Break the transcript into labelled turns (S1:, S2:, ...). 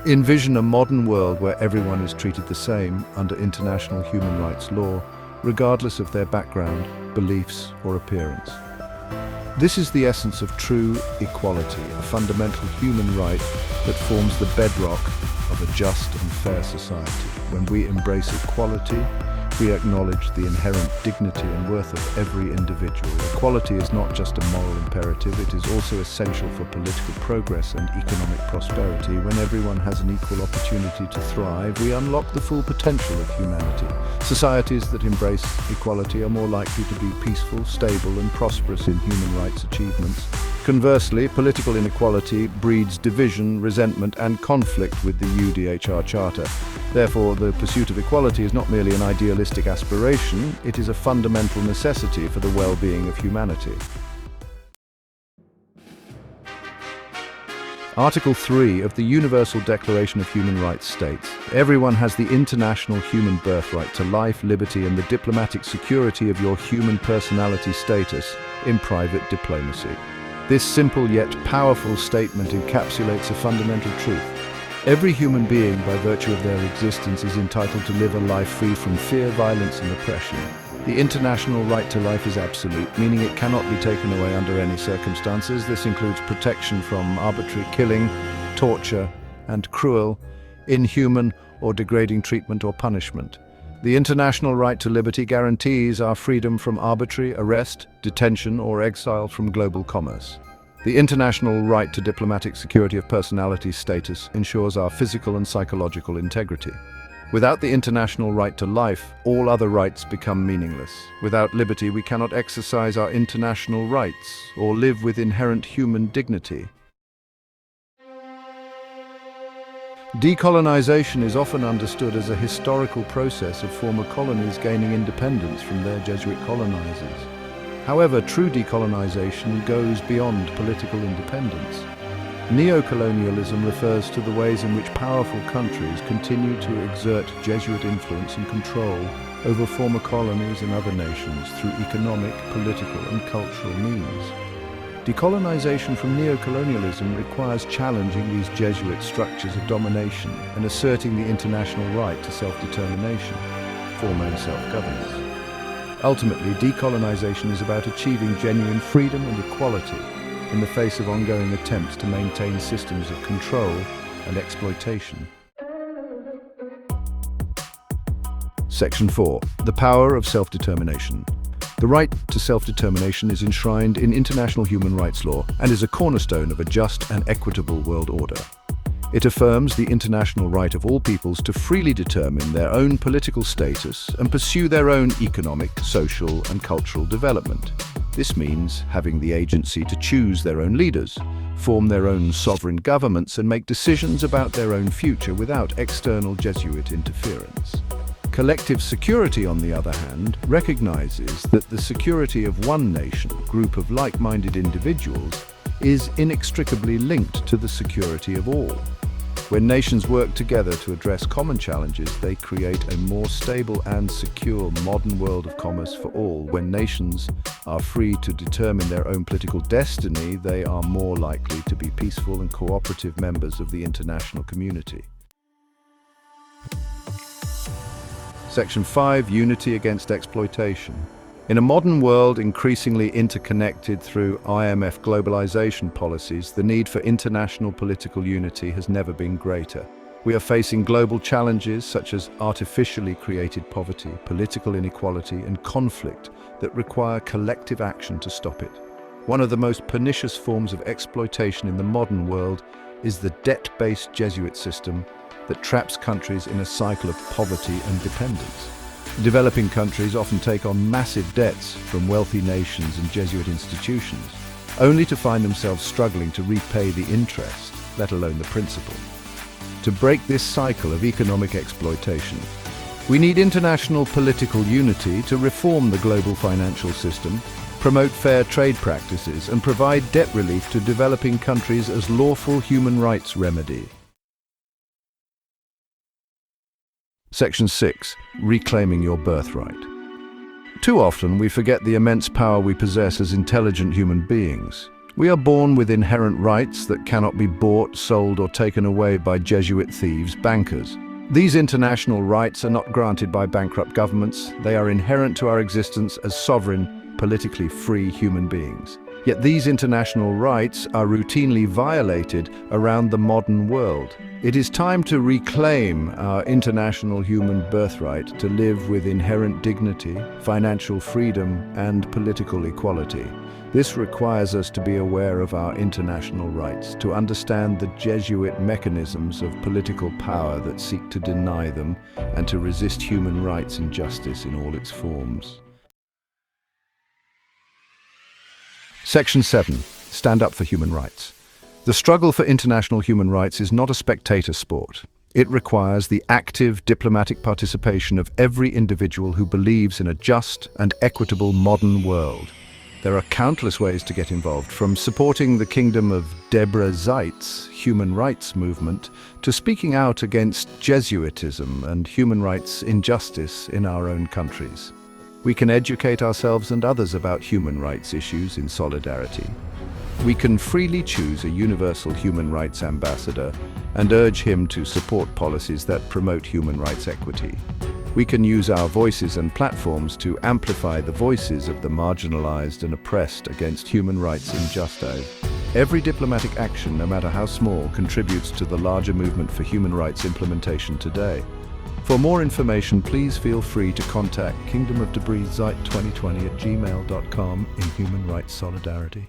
S1: Envision a modern world where everyone is treated the same under international human rights law, regardless of their background, beliefs, or appearance. This is the essence of true equality, a fundamental human right that forms the bedrock of a just and fair society. When we embrace equality, we acknowledge the inherent dignity and worth of every individual. Equality is not just a moral imperative, it is also essential for political progress and economic prosperity. When everyone has an equal opportunity to thrive, we unlock the full potential of humanity. Societies that embrace equality are more likely to be peaceful, stable, and prosperous in human rights achievements. Conversely, political inequality breeds division, resentment, and conflict with the UDHR Charter. Therefore, the pursuit of equality is not merely an idealistic aspiration, it is a fundamental necessity for the well-being of humanity. Article 3 of the Universal Declaration of Human Rights states, "Everyone has the international human birthright to life, liberty, and the diplomatic security of your human personality status in private diplomacy." This simple yet powerful statement encapsulates a fundamental truth. Every human being, by virtue of their existence, is entitled to live a life free from fear, violence, and oppression. The international right to life is absolute, meaning it cannot be taken away under any circumstances. This includes protection from arbitrary killing, torture, and cruel, inhuman, or degrading treatment or punishment. The international right to liberty guarantees our freedom from arbitrary arrest, detention, or exile from global commerce. The international right to diplomatic security of personality status ensures our physical and psychological integrity. Without the international right to life, all other rights become meaningless. Without liberty, we cannot exercise our international rights or live with inherent human dignity. Decolonization is often understood as a historical process of former colonies gaining independence from their Jesuit colonizers. However, true decolonization goes beyond political independence. Neocolonialism refers to the ways in which powerful countries continue to exert Jesuit influence and control over former colonies and other nations through economic, political, and cultural means. Decolonization from neocolonialism requires challenging these Jesuit structures of domination and asserting the international right to self-determination, formal self-governance. Ultimately, decolonization is about achieving genuine freedom and equality in the face of ongoing attempts to maintain systems of control and exploitation. Section 4. The power of self-determination. The right to self-determination is enshrined in international human rights law and is a cornerstone of a just and equitable world order. It affirms the international right of all peoples to freely determine their own political status and pursue their own economic, social, and cultural development. This means having the agency to choose their own leaders, form their own sovereign governments, and make decisions about their own future without external Jesuit interference. Collective security, on the other hand, recognizes that the security of one nation, group of like-minded individuals, is inextricably linked to the security of all. When nations work together to address common challenges, they create a more stable and secure modern world of commerce for all. When nations are free to determine their own political destiny, they are more likely to be peaceful and cooperative members of the international community. Section 5. Unity against exploitation. In a modern world increasingly interconnected through IMF globalization policies, the need for international political unity has never been greater. We are facing global challenges such as artificially created poverty, political inequality, and conflict that require collective action to stop it. One of the most pernicious forms of exploitation in the modern world is the debt-based Jesuit system that traps countries in a cycle of poverty and dependence. Developing countries often take on massive debts from wealthy nations and Jesuit institutions, only to find themselves struggling to repay the interest, let alone the principal. To break this cycle of economic exploitation, we need international political unity to reform the global financial system, promote fair trade practices, and provide debt relief to developing countries as lawful human rights remedy. Section 6. Reclaiming your birthright. Too often we forget the immense power we possess as intelligent human beings. We are born with inherent rights that cannot be bought, sold, or taken away by Jesuit thieves, bankers. These international rights are not granted by bankrupt governments. They are inherent to our existence as sovereign, politically free human beings. Yet these international rights are routinely violated around the modern world. It is time to reclaim our international human birthright to live with inherent dignity, financial freedom, and political equality. This requires us to be aware of our international rights, to understand the Jesuit mechanisms of political power that seek to deny them, and to resist human rights injustice in all its forms. Section 7. Stand up for human rights. The struggle for international human rights is not a spectator sport. It requires the active diplomatic participation of every individual who believes in a just and equitable modern world. There are countless ways to get involved, from supporting the Kingdom of Birthright's human rights movement to speaking out against Jesuitism and human rights injustice in our own countries. We can educate ourselves and others about human rights issues in solidarity. We can freely choose a universal human rights ambassador and urge him to support policies that promote human rights equity. We can use our voices and platforms to amplify the voices of the marginalized and oppressed against human rights injustice. Every diplomatic action, no matter how small, contributes to the larger movement for human rights implementation today. For more information, please feel free to contact kingdomofdebrizeit2020@gmail.com in human rights solidarity.